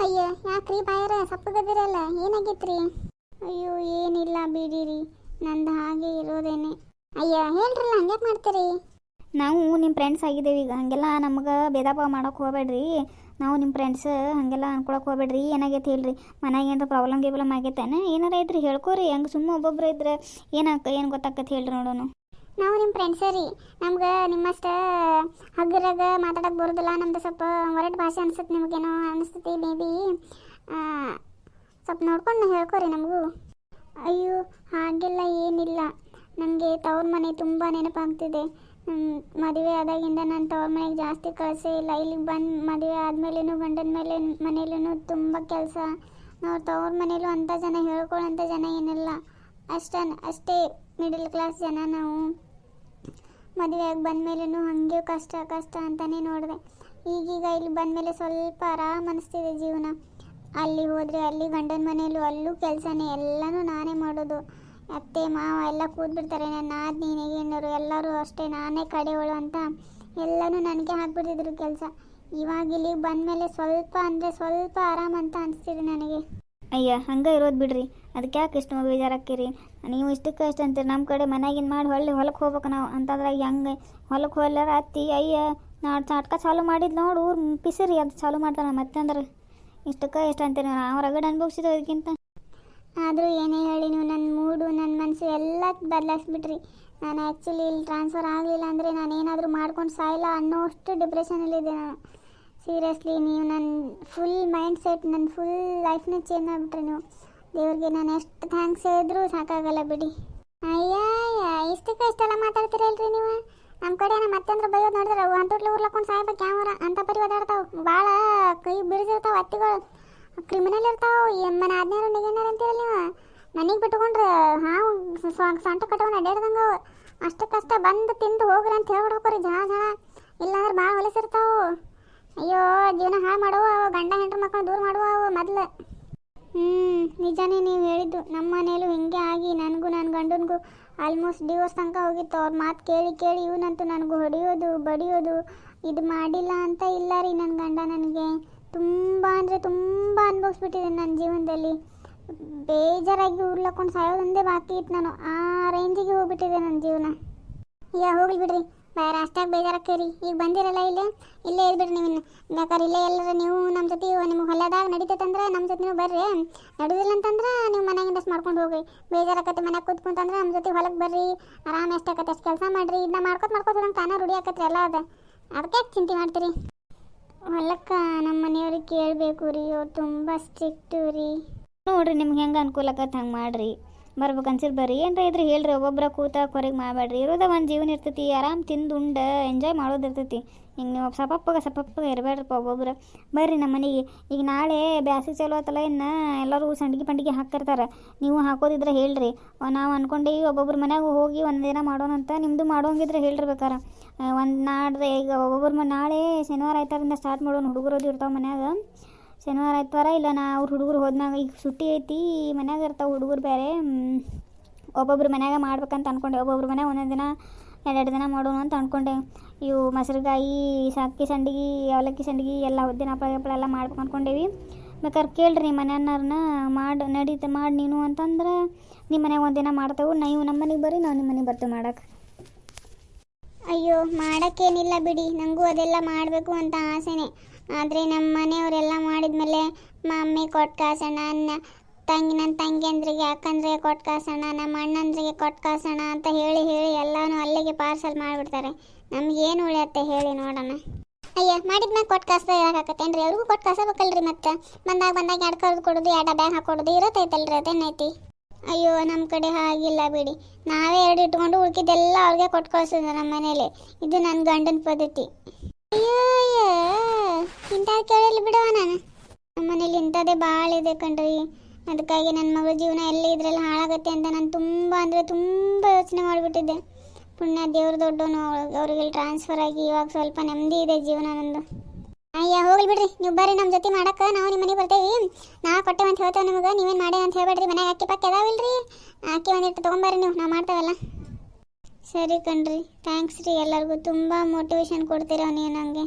ಅಯ್ಯ ಯಾಕ್ರಿ ಬಾಯರ ಸಪ್ಪಗದಿರಲ್ಲ ಏನಾಗೈತ್ರಿ? ಅಯ್ಯೋ ಏನಿಲ್ಲ ಬಿಡಿರಿ, ನಂದು ಹಾಗೆ ಇರೋದೇನೆ. ಅಯ್ಯ ಹೇಳ್ರಲ್ಲ, ಹಂಗ್ಯಾಕೆ ಮಾಡ್ತೀರಿ? ನಾವು ನಿಮ್ಮ ಫ್ರೆಂಡ್ಸ್ ಆಗಿದ್ದೇವೆ ಈಗ, ಹಾಗೆಲ್ಲ ನಮ್ಗೆ ಭೇದ ಭಾವ ಮಾಡೋಕೆ ಹೋಗ್ಬೇಡ್ರಿ. ನಾವು ನಿಮ್ಮ ಫ್ರೆಂಡ್ಸ್ ಹಾಗೆಲ್ಲ ಅನ್ಕೊಳಕ್ಕೆ ಹೋಗ್ಬೇಡ್ರಿ. ಏನಾಗೈತೆ ಹೇಳ್ರಿ, ಮನೆಗೆ ಏನಾರ ಪ್ರಾಬ್ಲಮ್ ಆಗೈತೇನೆ? ಏನಾರ ಐತ್ರಿ ಹೇಳ್ಕೊರಿ. ಹಂಗೆ ಸುಮ್ಮ ಒಬ್ಬೊಬ್ರು ಇದ್ರೆ ಏನು ಗೊತ್ತಾಕತ್ತೆ ಹೇಳ್ರಿ ನೋಡೋಣ. ನಾವು ನಿಮ್ಮ ಫ್ರೆಂಡ್ಸೇ ರೀ. ನಮ್ಗೆ ನಿಮ್ಮಷ್ಟು ಹಗ್ಗರಾಗ ಮಾತಾಡೋಕೆ ಬರೋದಿಲ್ಲ. ನಮ್ದು ಸ್ವಲ್ಪ ಹೊರಟು ಭಾಷೆ ಅನ್ಸುತ್ತೆ, ನಿಮಗೇನೋ ಅನಿಸ್ತೈತಿ ಮೇ ಬಿ. ಸ್ವಲ್ಪ ನೋಡ್ಕೊಂಡು ಹೇಳ್ಕೊರಿ ನಮಗೂ. ಅಯ್ಯೋ ಹಾಗೆಲ್ಲ ಏನಿಲ್ಲ, ನನಗೆ ತವ್ರ ಮನೆ ತುಂಬ ನೆನಪಾಗ್ತಿದೆ. ಮದುವೆ ಆದಾಗಿಂದ ನಾನು ತವ್ರ ಮನೆಗೆ ಜಾಸ್ತಿ ಕಳಿಸೇ ಇಲ್ಲ. ಇಲ್ಲಿಗೆ ಬಂದು ಮದುವೆ ಆದಮೇಲೂ ಗಂಡನ ಮನೇಲೂ ತುಂಬ ಕೆಲಸ. ನಾವು ತವ್ರ ಮನೇಲೂ ಅಂಥ ಜನ ಹೇಳ್ಕೊಳ್ಳೋಂಥ ಜನ ಏನಿಲ್ಲ, ಅಷ್ಟೇ ಮಿಡಲ್ ಕ್ಲಾಸ್ ಜನ ನಾವು. ಮದುವೆಯಾಗಿ ಬಂದಮೇಲೂ ಹಾಗೆ ಕಷ್ಟ ಅಂತಲೇ ನೋಡಿದೆ. ಈಗೀಗ ಇಲ್ಲಿ ಬಂದಮೇಲೆ ಸ್ವಲ್ಪ ಆರಾಮ್ ಅನಿಸ್ತಿದೆ ಜೀವನ. ಅಲ್ಲಿ ಹೋದರೆ ಅಲ್ಲಿ ಗಂಡನ ಮನೇಲೂ ಅಲ್ಲೂ ಕೆಲಸನೇ, ಎಲ್ಲನೂ ನಾನೇ ಮಾಡೋದು. ಅತ್ತೆ ಮಾವ ಎಲ್ಲ ಕೂತ್ಬಿಡ್ತಾರೆ, ನನ್ನ ನಾದಿನಿ ನೀನೇನರು ಎಲ್ಲರೂ ಅಷ್ಟೇ, ನಾನೇ ಕಡೆಯವಳು ಅಂತ ಎಲ್ಲನೂ ನನಗೆ ಹಾಕ್ಬಿಟ್ಟಿದ್ರು ಕೆಲಸ. ಇವಾಗ ಇಲ್ಲಿಗೆ ಬಂದಮೇಲೆ ಸ್ವಲ್ಪ ಆರಾಮ್ ಅಂತ ಅನಿಸ್ತಿದೆ ನನಗೆ. ಅಯ್ಯ ಹಂಗೆ ಇರೋದು ಬಿಡ್ರಿ, ಅದಕ್ಕೆ ಯಾಕೆ ಇಷ್ಟು ಬೇಜಾರಾಕ್ಕಿರಿ? ನೀವು ಇಷ್ಟಕ್ಕೆ ಇಷ್ಟು ಅಂತೀರಿ. ನಮ್ಮ ಕಡೆ ಮನೆಗಿನ ಮಾಡಿ ಹೊಲಕ್ಕೆ ಹೋಗ್ಬೇಕು ನಾವು ಅಂತಂದ್ರೆ ಹೆಂಗೆ ಹೊಲಕ್ಕೆ ಹೋಗ್ಲಾರ ಅತ್ತಿ ಅಯ್ಯ ನಾಡು ಚಾಟ್ಕ ಚಾಲು ಮಾಡಿದ್ದು ನೋಡು ಊರು ಪಿಸಿರಿ ಅದು ಚಾಲು ಮಾಡ್ತಾನೆ ಮತ್ತೆ ಅಂದ್ರೆ ಇಷ್ಟಕ್ಕೆ ಎಷ್ಟು ಅಂತೀರಿ? ನಾವು ರಗಡ್ ಅನ್ಭವಿಸಿದೋ ಇದಕ್ಕಿಂತ. ಆದರೂ ಏನೇ ಹೇಳಿ ನೀವು ನನ್ನ ಮೂಡು ನನ್ನ ಮನಸ್ಸು ಎಲ್ಲ ಬದಲಾಯಿಸ್ಬಿಟ್ರಿ. ನಾನು ಆ್ಯಕ್ಚುಲಿ ಇಲ್ಲಿ ಟ್ರಾನ್ಸ್ಫರ್ ಆಗಲಿಲ್ಲ ಅಂದರೆ ನಾನು ಏನಾದರೂ ಮಾಡ್ಕೊಂಡು ಸಾಯಿಲ್ಲ ಅನ್ನೋಷ್ಟು ಡಿಪ್ರೆಷನಲ್ಲಿದ್ದೆ ನಾನು. ಸೀರಿಯಸ್ಲಿ ನೀವು ನನ್ನ ಫುಲ್ ಮೈಂಡ್ ಸೆಟ್, ನನ್ನ ಫುಲ್ ಲೈಫ್ನ ಚೇಂಜ್ ಮಾಡಿಬಿಟ್ರಿ ನೀವು. ದೇವ್ರಿಗೆ ನಾನು ಎಷ್ಟು ಥ್ಯಾಂಕ್ಸ್ ಹೇಳಿದ್ರೂ ಸಾಕಾಗಲ್ಲ ಬಿಡಿ. ಅಯ್ಯ ಇಷ್ಟೆಲ್ಲ ಮಾತಾಡ್ತೀರಲ್ರಿ ನೀವು. ನಮ್ಮ ಕಡೆ ಮತ್ತೆ ಅಂದ್ರೆ ಬೈಯೋದು ನೋಡಿದ್ರೆ ಅವು ಅಂತುಟ್ಲು ಉರ್ಲಕೊಂಡು ಸಾಯ್ಬೇಕು ಯಾವರ ಅಂತ ಪರಿ ಓದಾಡ್ತಾವೆ. ಭಾಳ ಕೈ ಬಿಡಿಸಿರ್ತಾವೆ ಹತ್ತಿಗಳು, ಕ್ರಿಮಿನಲ್ ಇರ್ತಾವೆ. ಮನೆ ಆದ್ನೇರು ನಿಗೇನಾರು ಅಂತೀರಲ್ಲ ನೀವು. ಮನೆಗೆ ಬಿಟ್ಕೊಂಡ್ರೆ ಹಾವು ಸೊಂಟ ಕಟ್ಕೊಂಡು ಅಡ್ಡಾಡ್ದಂಗೆ ಅಷ್ಟಕ್ಕಷ್ಟ ಬಂದು ತಿಂದು ಹೋಗ್ರಿ ಅಂತ ಹೇಳ್ಬಿಡ್ಕೋರಿ ಜನ ಇಲ್ಲಾಂದ್ರೆ ಭಾಳ ಹೊಲಸಿರ್ತಾವೆ. ಅಯ್ಯೋ ಜೀವನ ಹಾಳು ಮಾಡುವ ಗಂಡ ಹೆಂಡ್ರ ಮಕ್ಕಳು ದೂರ ಮಾಡುವ ಅವು ಮೊದಲು. ನಿಜಾನೇ ನೀವು ಹೇಳಿದ್ದು. ನಮ್ಮ ಮನೇಲೂ ಹಿಂಗೆ ಆಗಿ ನನಗೂ ನನ್ನ ಗಂಡನಿಗೂ ಆಲ್ಮೋಸ್ಟ್ ಡಿವೋರ್ಸ್ ತನಕ ಹೋಗಿತ್ತು. ಅವ್ರ ಮಾತು ಕೇಳಿ ಇವನಂತೂ ನನಗೂ ಹೊಡೆಯೋದು ಬಡಿಯೋದು ಇದು ಮಾಡಿಲ್ಲ ಅಂತ ಇಲ್ಲ ರೀ. ನನ್ನ ಗಂಡ ನನಗೆ ತುಂಬ ಅಂದರೆ ತುಂಬ ಅನುಭವಿಸ್ಬಿಟ್ಟಿದೆ ನನ್ನ ಜೀವನದಲ್ಲಿ. ಬೇಜಾರಾಗಿ ಉರ್ಲಕೊಂಡು ಸಾಯೋದೊಂದೇ ಬಾಕಿ ಇತ್ತು. ನಾನು ಆ ರೇಂಜಿಗೆ ಹೋಗ್ಬಿಟ್ಟಿದೆ ನನ್ನ ಜೀವನ. ಹೋಗ್ಲಿ ಬಿಡ್ರಿ, ಬೇರೆ ಅಷ್ಟಾಗಿ ಬೇಜಾರಾಗ್ತೀರಿ. ಈಗ ಬಂದಿರಲ್ಲ ಇಲ್ಲೇ ಇದ್ಬಿಡ್ರಿ ನೀವು. ಬೇಕಾದ್ರೆ ಇಲ್ಲೇ ಎಲ್ಲರ ನೀವು ನಮ್ಮ ಜೊತೆ ನಿಮ್ಗೆ ಹೊಲದಾಗ ನಡೀತೈತಂದ್ರೆ ನಮ್ಮ ಜೊತೆ ನೀವು ಬರ್ರಿ. ನಡೀದಿಲ್ಲ ಅಂತಂದ್ರೆ ನೀವು ಮನೆಯಿಂದ ಮಾಡ್ಕೊಂಡು ಹೋಗ್ರಿ. ಬೇಜಾರಾಕತ್ತೆ ಮನೆಗೆ ಕೂತ್ಕೊಂತಂದ್ರೆ ನಮ್ಮ ಜೊತೆ ಹೊಲಕ್ಕೆ ಬರ್ರಿ. ಆರಾಮ ಎಷ್ಟಾಕತ್ತೆ ಅಷ್ಟು ಕೆಲಸ ಮಾಡಿರಿ. ಇದನ್ನ ಮಾಡ್ಕೋತ ನಂಗೆ ತಾನೇ ರೂಢಿ ಆಕತ್ರಿ ಎಲ್ಲ ಅದು. ಅದಕ್ಕೆ ಯಾಕೆ ಚಿಂತೆ ಮಾಡ್ತೀರಿ? ಹೊಲಕ್ಕೆ ನಮ್ಮ ಮನೆಯವ್ರಿಗೆ ಕೇಳಬೇಕು ರೀ, ಅವ್ರು ತುಂಬ ಸ್ಟ್ರಿಕ್ಟು ರೀ. ನೋಡ್ರಿ ನಿಮ್ಗೆ ಹೆಂಗೆ ಅನುಕೂಲ ಆಕತ್ತೆ ಹಂಗೆ ಮಾಡಿರಿ. ಬರ್ಬೇಕು ಅನ್ಸಿರ್ ಬರ್ರಿ, ಏನ್ರ ಇದ್ರಿ ಹೇಳ್ರಿ. ಒಬ್ಬೊಬ್ಬರ ಕೂತ ಹೊರಗೆ ಮಾಡಬೇಡ್ರಿ. ಇರೋದ ಒಂದು ಜೀವನ ಇರ್ತೈತಿ, ಆರಾಮ್ ತಿಂದು ಉಂಡು ಎಂಜಾಯ್ ಮಾಡೋದಿರ್ತೈತಿ. ಹಿಂಗೆ ನೀವು ಸಪಪ್ಪಗೆ ಇರಬೇಡ್ರಪ್ಪ ಒಬ್ಬೊಬ್ರು. ಬರ್ರಿ ನಮ್ಮ ಮನೆಗೆ. ಈಗ ನಾಳೆ ಬ್ಯಾಸಿಗೆ ಚಲೋ ಆತಲ್ಲ, ಇನ್ನು ಎಲ್ಲರೂ ಸಂಡಿಗೆ ಹಾಕಿರ್ತಾರೆ. ನೀವು ಹಾಕೋದಿದ್ರೆ ಹೇಳ್ರಿ. ನಾವು ಅಂದ್ಕೊಂಡೀವಿ ಒಬ್ಬೊಬ್ರ ಮನೆಯಾಗ ಹೋಗಿ ಒಂದು ದಿನ ಮಾಡೋಣಂತ. ನಿಮ್ಮದು ಮಾಡೋಂಗಿದ್ರೆ ಹೇಳ್ರಿ. ಒಂದು ನಾಡ್ದೆ ಈಗ ಒಬ್ಬೊಬ್ರ ನಾಳೆ ಶನಿವಾರ ಆಯ್ತಾರಿಂದ ಸ್ಟಾರ್ಟ್ ಮಾಡೋಣ. ಹುಡುಗರೋದು ಇರ್ತಾವೆ ಮನ್ಯಾಗ. ಶನಿವಾರ ಆಯ್ತವಾರ ಇಲ್ಲ ಅವ್ರ ಹುಡುಗರು ಹೋದ್ಮ್ಯಾಗ ಈಗ ಸುಟ್ಟಿ ಐತಿ, ಮನ್ಯಾಗ ಇರ್ತಾವೆ ಹುಡುಗರು ಬೇರೆ. ಒಬ್ಬೊಬ್ರು ಮನ್ಯಾಗ ಮಾಡ್ಬೇಕಂತ ಅಂದ್ಕೊಂಡೆ. ಒಬ್ಬೊಬ್ರು ಮನ್ಯಾಗ ಒಂದೊಂದು ದಿನ 2 ದಿನ ಮಾಡೋಣ ಅಂತ ಅಂದ್ಕೊಂಡೆ. ಇವು ಮೊಸರುಗಾಯಿ, ಅಕ್ಕಿ ಸಂಡಿಗೆ, ಅವಲಕ್ಕಿ ಸಂಡಿಗೆ ಎಲ್ಲ ಉದ್ದಿನ ಹಪ್ಪಳ ಎಲ್ಲ ಮಾಡ್ಬೇಕು ಅಂದ್ಕೊಂಡೇವಿ. ಬೇಕಾದ್ರೆ ಕೇಳ್ರಿ ಮನೆಯವ್ರನ್ನ ಮಾಡಿ ನೀನು ಅಂತಂದ್ರೆ ನಿಮ್ಮ ಮನ್ಯಾಗ ಒಂದಿನ ಮಾಡ್ತೇವೆ. ನೀವು ನಮ್ಮ ಮನೆಗೆ ಬರ್ರಿ, ನಾವು ನಿಮ್ಮ ಮನೆಗೆ ಬರ್ತೇವೆ ಮಾಡಕ್ಕೆ. ಅಯ್ಯೋ ಮಾಡೋಕ್ಕೇನಿಲ್ಲ ಬಿಡಿ, ನನಗೂ ಅದೆಲ್ಲ ಮಾಡಬೇಕು ಅಂತ ಆಸೆನೇ. ಆದರೆ ನಮ್ಮ ಮನೆಯವರೆಲ್ಲ ಮಾಡಿದ್ಮೇಲೆ ಮಮ್ಮಿ ಕೊಟ್ಟು ಕಾಸೋಣ, ನನ್ನ ತಂಗಿಯಂದ್ರಿಗೆ ಅಕ್ಕಂದ್ರಿಗೆ ಕೊಟ್ಟು ಕಾಸೋಣ, ನಮ್ಮ ಅಣ್ಣಂದ್ರಿಗೆ ಕೊಟ್ಟು ಕಾಸೋಣ ಅಂತ ಹೇಳಿ ಎಲ್ಲನೂ ಅಲ್ಲಿಗೆ ಪಾರ್ಸಲ್ ಮಾಡಿಬಿಡ್ತಾರೆ. ನಮಗೇನು ಉಳಿಯತ್ತೆ ಹೇಳಿ ನೋಡೋಣ. ಅಯ್ಯ ಮಾಡಿದ್ಮ್ಯಾಗ ಕೊಟ್ಟು ಕಾಸ್ದ ಯಾಕಾಕತ್ತೇನ್ರಿ? ಅವ್ರಿಗೂ ಕೊಟ್ಟು ಕಾಸಬೇಕಲ್ರಿ. ಮತ್ತೆ ಬಂದಾಗ 2 ಕರ್ದು ಕೊಡೋದು, 2 ಬ್ಯಾಗ್ ಹಾಕೊಡೋದು ಇರತ್ತೈತಲ್ರಿ. ಅದೇನೈತಿ? ಅಯ್ಯೋ ನಮ್ಮ ಕಡೆ ಹಾಗಿಲ್ಲ ಬಿಡಿ. ನಾವೇ 2 ಇಟ್ಕೊಂಡು ಉಳ್ಕಿದ್ದೆಲ್ಲ ಅವ್ರಿಗೆ ಕೊಟ್ಟು ಕಳ್ಸೋದು ನಮ್ಮ ಮನೇಲಿ. ಇದು ನನ್ನ ಗಂಡನ ಪದ್ಧತಿ. ಅಯ್ಯೋ ಇಂಥ ಕೇಳಲಿ ಬಿಡವ. ನಾನು ನಮ್ಮ ಮನೇಲಿ ಇಂಥದ್ದೇ ಭಾಳ ಇದೆ ಕಣ್ರಿ. ಅದಕ್ಕಾಗಿ ನನ್ನ ಮಗಳ ಜೀವನ ಎಲ್ಲ ಇದರಲ್ಲಿ ಹಾಳಾಗತ್ತೆ ಅಂತ ನಾನು ತುಂಬ ಅಂದರೆ ತುಂಬ ಯೋಚನೆ ಮಾಡಿಬಿಟ್ಟಿದ್ದೆ. ಪುಣ್ಯ ದೇವ್ರು ದೊಡ್ಡವನು, ಅವ್ರಿಗೆ ಟ್ರಾನ್ಸ್ಫರ್ ಆಗಿ ಇವಾಗ ಸ್ವಲ್ಪ ನೆಮ್ಮದಿ ಇದೆ ಜೀವನ ನಂದು. ಅಯ್ಯ ಹೋಗ್ಲಿ ಬಿಡ್ರಿ, ನೀವು ಬರ್ರಿ ನಮ್ಮ ಜೊತೆ ಮಾಡಕ್ಕೆ. ನಾವು ನಿಮ್ಮ ಮನೆಗೆ ಬರ್ತೇವೆ. ನಾವು ಕೊಟ್ಟೇವೆ ಅಂತ ಹೇಳ್ತೇವೆ ನಿಮಗೆ, ನೀವೇನು ಮಾಡಿ ಅಂತ ಹೇಳ್ಬೇಡ್ರಿ. ಮನೆಗೆ ಅಕ್ಕಿ ಪಕ್ಕ ಅದಾವಿಲ್ರಿ, ಅಕ್ಕಿ ಒಂದಿಟ್ಟು ತೊಗೊಂಬರ್ರಿ, ನಾವು ಮಾಡ್ತೇವಲ್ಲ. ಸರಿ ಕಣ್ರಿ, ಥ್ಯಾಂಕ್ಸ್ ರೀ ಎಲ್ಲರಿಗೂ. ತುಂಬ ಮೋಟಿವೇಶನ್ ಕೊಡ್ತೀರ ನೀವು ನನಗೆ.